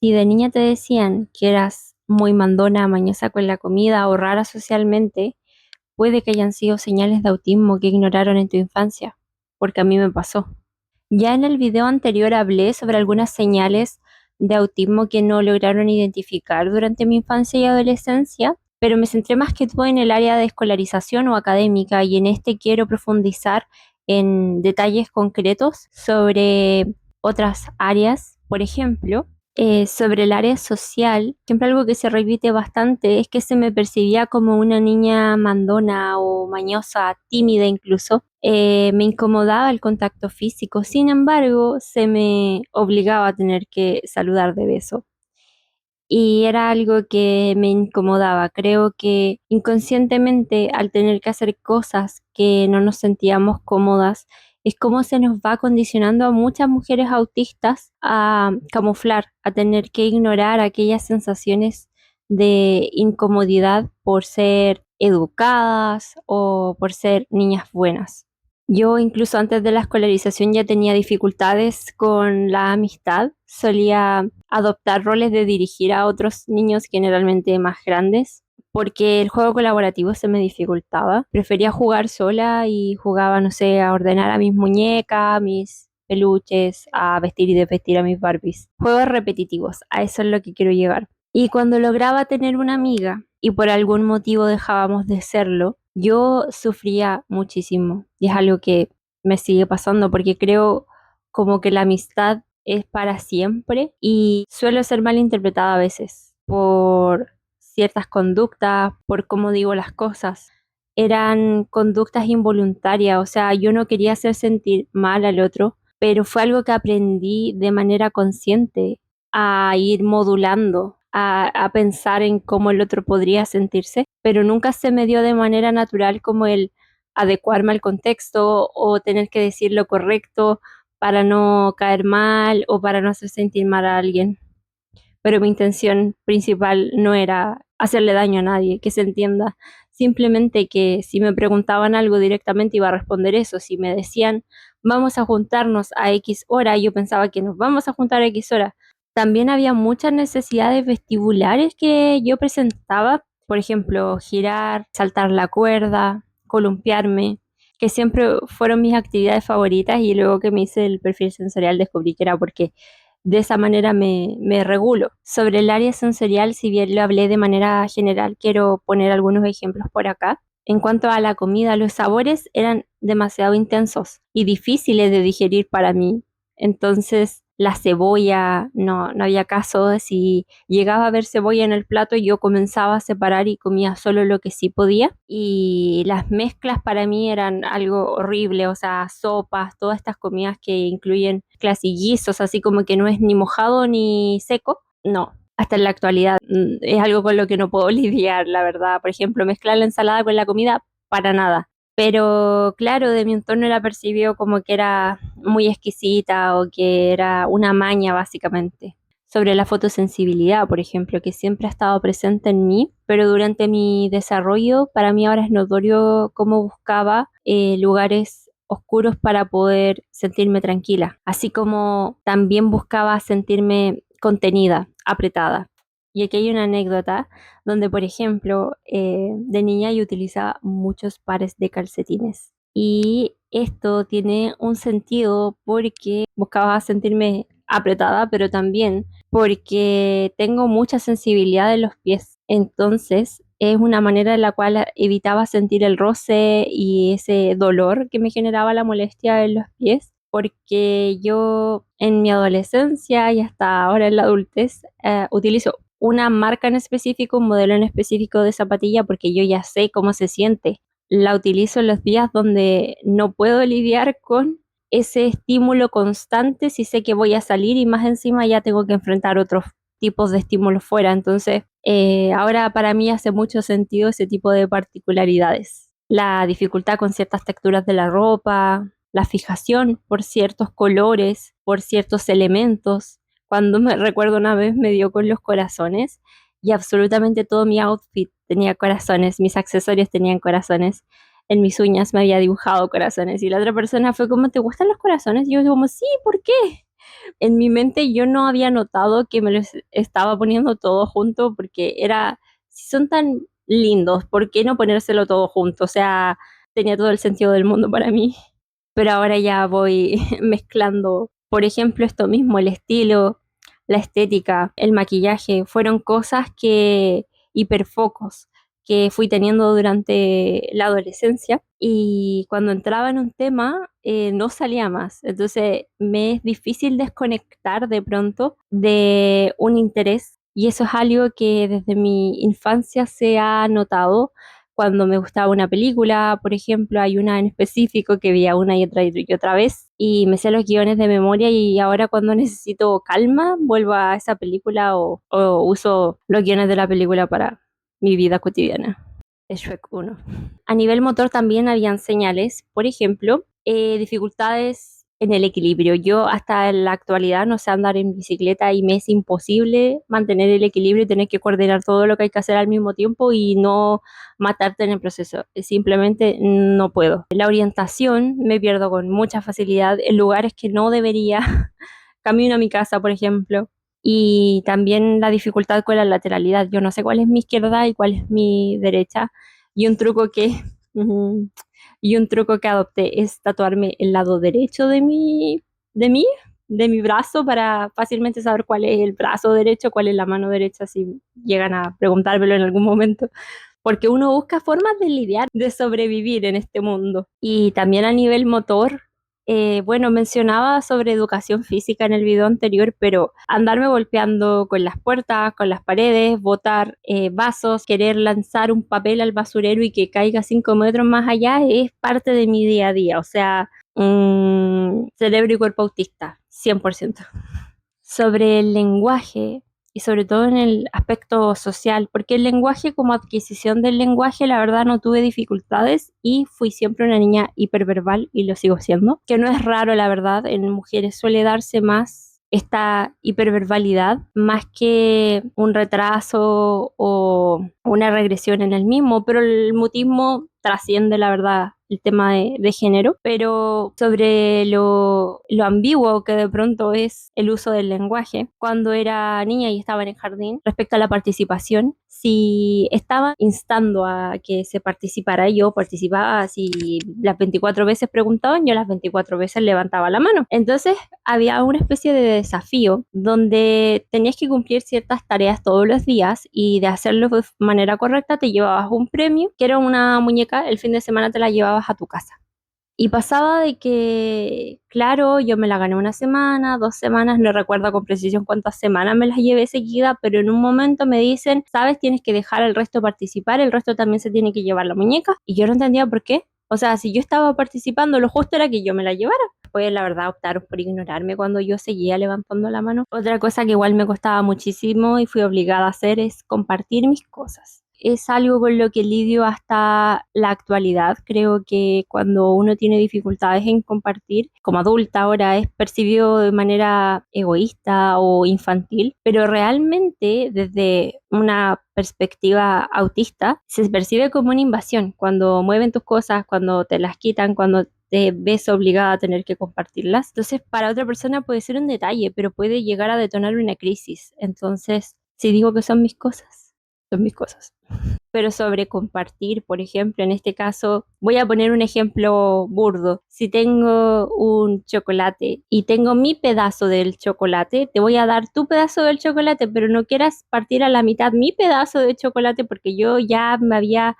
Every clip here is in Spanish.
Si de niña te decían que eras muy mandona, mañosa con la comida o rara socialmente, puede que hayan sido señales de autismo que ignoraron en tu infancia, porque a mí me pasó. Ya en el video anterior hablé sobre algunas señales de autismo que no lograron identificar durante mi infancia y adolescencia, pero me centré más que todo en el área de escolarización o académica y en este quiero profundizar en detalles concretos sobre otras áreas. Por ejemplo, sobre el área social, siempre algo que se repite bastante es que se me percibía como una niña mandona o mañosa, tímida incluso. Me incomodaba el contacto físico, sin embargo, se me obligaba a tener que saludar de beso y era algo que me incomodaba. Creo que inconscientemente al tener que hacer cosas que no nos sentíamos cómodas, es como se nos va condicionando a muchas mujeres autistas a camuflar, a tener que ignorar aquellas sensaciones de incomodidad por ser educadas o por ser niñas buenas. Yo incluso antes de la escolarización ya tenía dificultades con la amistad. Solía adoptar roles de dirigir a otros niños generalmente más grandes porque el juego colaborativo se me dificultaba. Prefería jugar sola y jugaba, no sé, a ordenar a mis muñecas, a mis peluches, a vestir y desvestir a mis Barbies. Juegos repetitivos, a eso es lo que quiero llegar. Y cuando lograba tener una amiga y por algún motivo dejábamos de serlo, yo sufría muchísimo y es algo que me sigue pasando porque creo como que la amistad es para siempre y suelo ser mal interpretada a veces por ciertas conductas, por cómo digo las cosas. Eran conductas involuntarias, o sea, yo no quería hacer sentir mal al otro, pero fue algo que aprendí de manera consciente a ir modulando, a pensar en cómo el otro podría sentirse, pero nunca se me dio de manera natural como el adecuarme al contexto o tener que decir lo correcto para no caer mal o para no hacer sentir mal a alguien. Pero mi intención principal no era hacerle daño a nadie, que se entienda. Simplemente que si me preguntaban algo directamente iba a responder eso. Si me decían, vamos a juntarnos a X hora, yo pensaba que nos vamos a juntar a X hora. También había muchas necesidades vestibulares que yo presentaba, por ejemplo, girar, saltar la cuerda, columpiarme, que siempre fueron mis actividades favoritas y luego que me hice el perfil sensorial descubrí que era porque de esa manera me regulo. Sobre el área sensorial, si bien lo hablé de manera general, quiero poner algunos ejemplos por acá. En cuanto a la comida, los sabores eran demasiado intensos y difíciles de digerir para mí. Entonces, la cebolla, no había caso. Si llegaba a ver cebolla en el plato, yo comenzaba a separar y comía solo lo que sí podía. Y las mezclas para mí eran algo horrible, o sea, sopas, todas estas comidas que incluyen mezclas y guisos, así como que no es ni mojado ni seco. No, hasta en la actualidad es algo con lo que no puedo lidiar, la verdad. Por ejemplo, mezclar la ensalada con la comida, para nada. Pero claro, de mi entorno era percibido como que era muy exquisita o que era una maña básicamente. Sobre la fotosensibilidad, por ejemplo, que siempre ha estado presente en mí, pero durante mi desarrollo, para mí ahora es notorio cómo buscaba lugares oscuros para poder sentirme tranquila, así como también buscaba sentirme contenida, apretada. Y aquí hay una anécdota donde, por ejemplo, de niña yo utilizaba muchos pares de calcetines. Y esto tiene un sentido porque buscaba sentirme apretada, pero también porque tengo mucha sensibilidad en los pies. Entonces, es una manera en la cual evitaba sentir el roce y ese dolor que me generaba la molestia en los pies, porque yo en mi adolescencia y hasta ahora en la adultez utilizo una marca en específico, un modelo en específico de zapatilla porque yo ya sé cómo se siente. La utilizo en los días donde no puedo lidiar con ese estímulo constante si sé que voy a salir y más encima ya tengo que enfrentar otros tipos de estímulos fuera. Entonces, ahora para mí hace mucho sentido ese tipo de particularidades. La dificultad con ciertas texturas de la ropa, la fijación por ciertos colores, por ciertos elementos. Cuando me recuerdo una vez me dio con los corazones y absolutamente todo mi outfit tenía corazones, mis accesorios tenían corazones, en mis uñas me había dibujado corazones y la otra persona fue como, ¿te gustan los corazones? Y yo como, sí, ¿por qué? En mi mente yo no había notado que me los estaba poniendo todo junto porque era, si son tan lindos, ¿por qué no ponérselo todo junto? O sea, tenía todo el sentido del mundo para mí, pero ahora ya voy mezclando, por ejemplo, esto mismo, el estilo, la estética, el maquillaje, fueron cosas que, hiperfocos, que fui teniendo durante la adolescencia y cuando entraba en un tema no salía más. Entonces me es difícil desconectar de pronto de un interés y eso es algo que desde mi infancia se ha notado cuando me gustaba una película, por ejemplo, hay una en específico que veía una y otra vez y me sé los guiones de memoria y ahora cuando necesito calma vuelvo a esa película o uso los guiones de la película para mi vida cotidiana. Es Shrek 1. A nivel motor también habían señales, por ejemplo, dificultades en el equilibrio. Yo hasta en la actualidad no sé andar en bicicleta y me es imposible mantener el equilibrio y tener que coordinar todo lo que hay que hacer al mismo tiempo y no matarte en el proceso. Simplemente no puedo. La orientación me pierdo con mucha facilidad en lugares que no debería. Camino a mi casa, por ejemplo, y también la dificultad con la lateralidad. Yo no sé cuál es mi izquierda y cuál es mi derecha. Y un truco que, ujú, y un truco que adopté es tatuarme el lado derecho de mí, de mi brazo para fácilmente saber cuál es el brazo derecho, cuál es la mano derecha, si llegan a preguntármelo en algún momento. Porque uno busca formas de lidiar, de sobrevivir en este mundo. Y también a nivel motor, bueno, mencionaba sobre educación física en el video anterior, pero andarme golpeando con las puertas, con las paredes, botar vasos, querer lanzar un papel al basurero y que caiga 5 metros más allá es parte de mi día a día. O sea, cerebro y cuerpo autista, 100%. Sobre el lenguaje y sobre todo en el aspecto social, porque el lenguaje como adquisición del lenguaje, la verdad no tuve dificultades y fui siempre una niña hiperverbal y lo sigo siendo, que no es raro, la verdad, en mujeres suele darse más esta hiperverbalidad más que un retraso o una regresión en el mismo, pero el mutismo trasciende, la verdad, el tema de género, pero sobre lo ambiguo que de pronto es el uso del lenguaje. Cuando era niña y estaba en el jardín, respecto a la participación, si estaba instando a que se participara, yo participaba, si las 24 veces preguntaban, yo las 24 veces levantaba la mano. Entonces había una especie de desafío donde tenías que cumplir ciertas tareas todos los días y de hacerlo de manera correcta te llevabas un premio, que era una muñeca, el fin de semana te la llevabas a tu casa. Y pasaba de que, claro, yo me la gané una semana, 2 semanas, no recuerdo con precisión cuántas semanas me las llevé seguida, pero en un momento me dicen, sabes, tienes que dejar al resto participar, el resto también se tiene que llevar la muñeca. Y yo no entendía por qué. O sea, si yo estaba participando, lo justo era que yo me la llevara. Después, la verdad, optaron por ignorarme cuando yo seguía levantando la mano. Otra cosa que igual me costaba muchísimo y fui obligada a hacer es compartir mis cosas. Es algo con lo que lidio hasta la actualidad. Creo que cuando uno tiene dificultades en compartir, como adulta ahora, es percibido de manera egoísta o infantil, pero realmente desde una perspectiva autista se percibe como una invasión. Cuando mueven tus cosas, cuando te las quitan, cuando te ves obligada a tener que compartirlas. Entonces, para otra persona puede ser un detalle, pero puede llegar a detonar una crisis. Entonces, si digo que son mis cosas, son mis cosas. Pero sobre compartir, por ejemplo, en este caso, voy a poner un ejemplo burdo. Si tengo un chocolate y tengo mi pedazo del chocolate, te voy a dar tu pedazo del chocolate, pero no quieras partir a la mitad mi pedazo de chocolate porque yo ya me había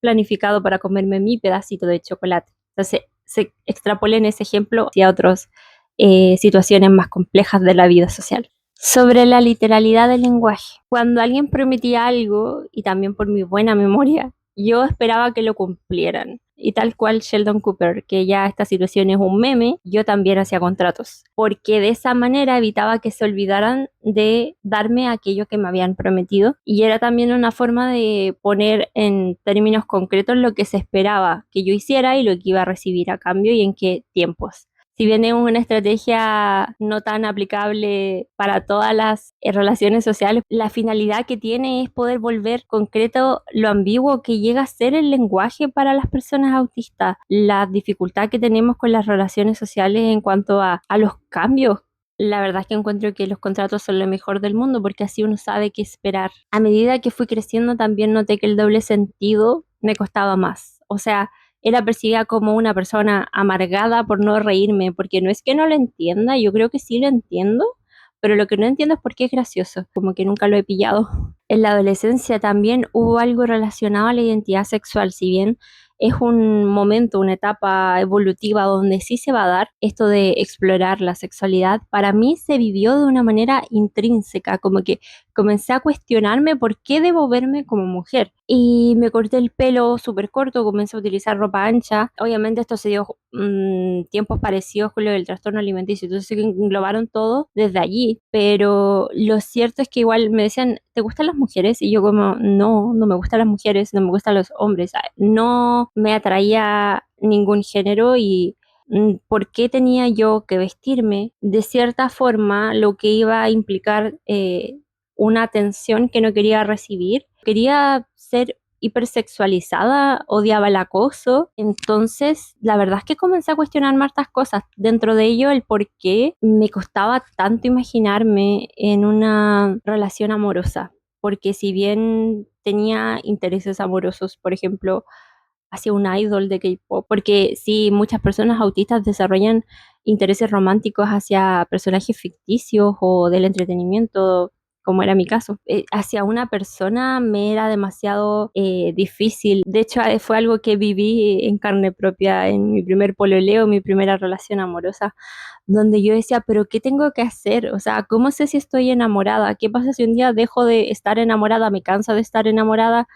planificado para comerme mi pedacito de chocolate. Entonces, se extrapolen ese ejemplo hacia otras situaciones más complejas de la vida social. Sobre la literalidad del lenguaje. Cuando alguien prometía algo, y también por mi buena memoria, yo esperaba que lo cumplieran. Y tal cual Sheldon Cooper, que ya esta situación es un meme, yo también hacía contratos, porque de esa manera evitaba que se olvidaran de darme aquello que me habían prometido. Y era también una forma de poner en términos concretos lo que se esperaba que yo hiciera y lo que iba a recibir a cambio y en qué tiempos. Si bien es una estrategia no tan aplicable para todas las relaciones sociales, la finalidad que tiene es poder volver concreto lo ambiguo que llega a ser el lenguaje para las personas autistas, la dificultad que tenemos con las relaciones sociales en cuanto a los cambios La verdad es que encuentro que los contratos son lo mejor del mundo porque así uno sabe qué esperar. A medida que fui creciendo también noté que el doble sentido me costaba más. O sea, era percibida como una persona amargada por no reírme, porque no es que no lo entienda, yo creo que sí lo entiendo, pero lo que no entiendo es por qué es gracioso, como que nunca lo he pillado. En la adolescencia también hubo algo relacionado a la identidad sexual, si bien es un momento, una etapa evolutiva donde sí se va a dar esto de explorar la sexualidad. Para mí se vivió de una manera intrínseca, como que comencé a cuestionarme por qué debo verme como mujer. Y me corté el pelo súper corto, comencé a utilizar ropa ancha. Obviamente esto se dio tiempos parecidos con lo del trastorno alimenticio, entonces se englobaron todo desde allí. Pero lo cierto es que igual me decían, ¿te gustan las mujeres? Y yo como, no, no me gustan las mujeres, no me gustan los hombres. No me atraía ningún género y por qué tenía yo que vestirme de cierta forma, lo que iba a implicar una atención que no quería recibir. Quería ser hipersexualizada, odiaba el acoso. Entonces, la verdad es que comencé a cuestionar hartas cosas. Dentro de ello, el por qué me costaba tanto imaginarme en una relación amorosa. Porque si bien tenía intereses amorosos, por ejemplo, hacia un idol de K-pop, porque sí, muchas personas autistas desarrollan intereses románticos hacia personajes ficticios o del entretenimiento, como era mi caso. Hacia una persona me era demasiado difícil. De hecho, fue algo que viví en carne propia en mi primer pololeo, mi primera relación amorosa, donde yo decía, pero ¿qué tengo que hacer? O sea, ¿cómo sé si estoy enamorada? ¿Qué pasa si un día dejo de estar enamorada, me canso de estar enamorada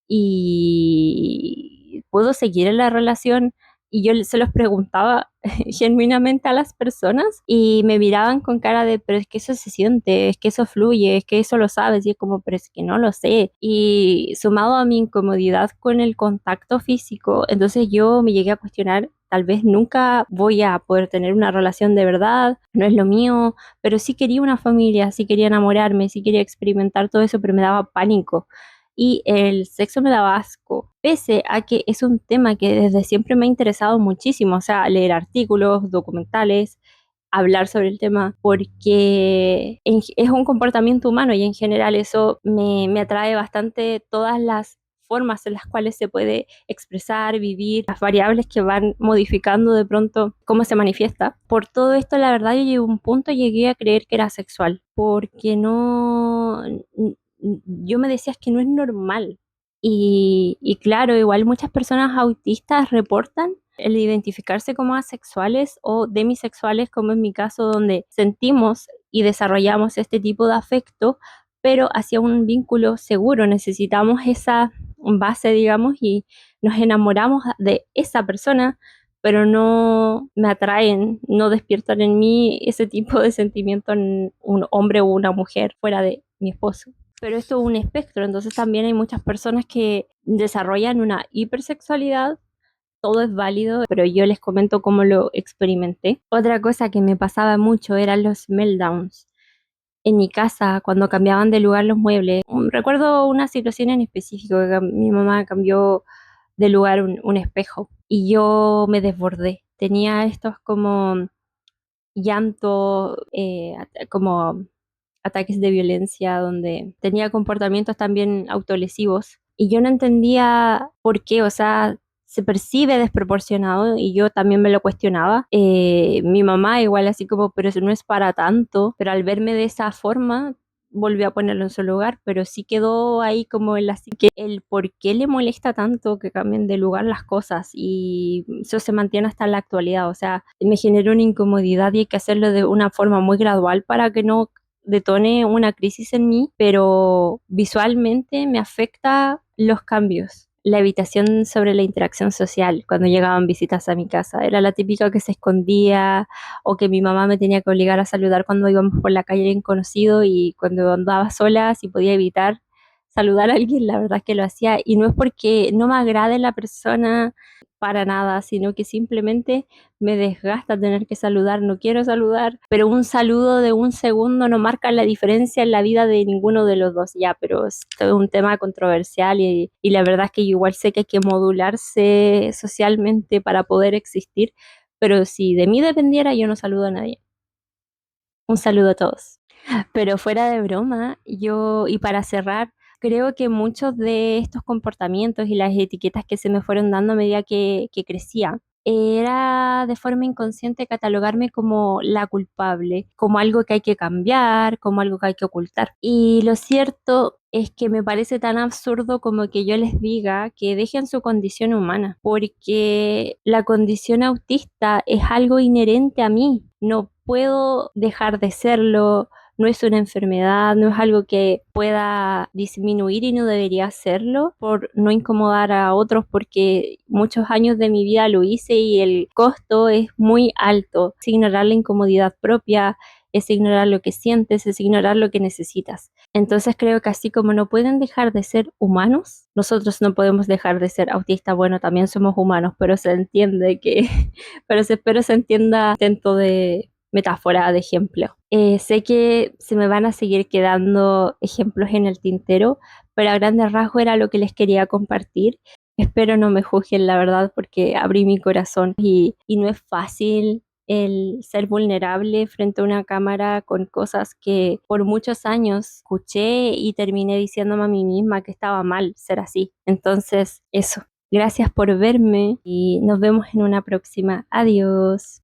y puedo seguir en la relación? Y yo se los preguntaba genuinamente a las personas y me miraban con cara de, pero es que eso se siente, es que eso fluye, es que eso lo sabes, y es como, pero es que no lo sé. Y sumado a mi incomodidad con el contacto físico, entonces yo me llegué a cuestionar, tal vez nunca voy a poder tener una relación de verdad, no es lo mío, pero sí quería una familia, sí quería enamorarme, sí quería experimentar todo eso, pero me daba pánico y el sexo me daba asco, pese a que es un tema que desde siempre me ha interesado muchísimo, o sea, leer artículos, documentales, hablar sobre el tema, porque es un comportamiento humano y en general eso me atrae bastante todas las formas en las cuales se puede expresar, vivir, las variables que van modificando de pronto cómo se manifiesta. Por todo esto, la verdad, yo llegué a un punto, llegué a creer que era sexual, porque no, yo me decía es que no es normal. Y claro, igual muchas personas autistas reportan el identificarse como asexuales o demisexuales, como en mi caso, donde sentimos y desarrollamos este tipo de afecto, pero hacia un vínculo seguro. Necesitamos esa base, digamos, y nos enamoramos de esa persona, pero no me atraen, no despiertan en mí ese tipo de sentimiento en un hombre o una mujer fuera de mi esposo. Pero esto es un espectro, entonces también hay muchas personas que desarrollan una hipersexualidad. Todo es válido, pero yo les comento cómo lo experimenté. Otra cosa que me pasaba mucho eran los meltdowns. En mi casa, cuando cambiaban de lugar los muebles, recuerdo una situación en específico, que mi mamá cambió de lugar un espejo y yo me desbordé. Tenía estos como llanto, como ataques de violencia, donde tenía comportamientos también autolesivos y yo no entendía por qué, o sea, se percibe desproporcionado y yo también me lo cuestionaba. Mi mamá igual así como, pero eso no es para tanto, pero al verme de esa forma volvió a ponerlo en su lugar, pero sí quedó ahí como en la psique el por qué le molesta tanto que cambien de lugar las cosas y eso se mantiene hasta la actualidad, o sea, me generó una incomodidad y hay que hacerlo de una forma muy gradual para que no detone una crisis en mí, pero visualmente me afecta los cambios. La evitación sobre la interacción social cuando llegaban visitas a mi casa. Era la típica que se escondía o que mi mamá me tenía que obligar a saludar cuando íbamos por la calle en conocido y cuando andaba sola, si podía evitar saludar a alguien, la verdad es que lo hacía. Y no es porque no me agrade la persona para nada, sino que simplemente me desgasta tener que saludar, no quiero saludar, pero un saludo de un segundo no marca la diferencia en la vida de ninguno de los dos, ya, pero es todo un tema controversial y la verdad es que yo igual sé que hay que modularse socialmente para poder existir, pero si de mí dependiera yo no saludo a nadie. Un saludo a todos. Pero fuera de broma, y para cerrar, creo que muchos de estos comportamientos y las etiquetas que se me fueron dando a medida que crecía, era de forma inconsciente catalogarme como la culpable, como algo que hay que cambiar, como algo que hay que ocultar. Y lo cierto es que me parece tan absurdo como que yo les diga que dejen su condición humana, porque la condición autista es algo inherente a mí. No puedo dejar de serlo, no es una enfermedad, no es algo que pueda disminuir y no debería hacerlo por no incomodar a otros porque muchos años de mi vida lo hice y el costo es muy alto. Es ignorar la incomodidad propia, es ignorar lo que sientes, es ignorar lo que necesitas. Entonces creo que así como no pueden dejar de ser humanos, nosotros no podemos dejar de ser autistas. Bueno, también somos humanos, pero se entiende que, espero se entienda dentro de metáfora, de ejemplo. Sé que se me van a seguir quedando ejemplos en el tintero, pero a grandes rasgos era lo que les quería compartir. Espero no me juzguen, la verdad, porque abrí mi corazón y no es fácil el ser vulnerable frente a una cámara con cosas que por muchos años escuché y terminé diciéndome a mí misma que estaba mal ser así. Entonces, eso. Gracias por verme y nos vemos en una próxima. Adiós.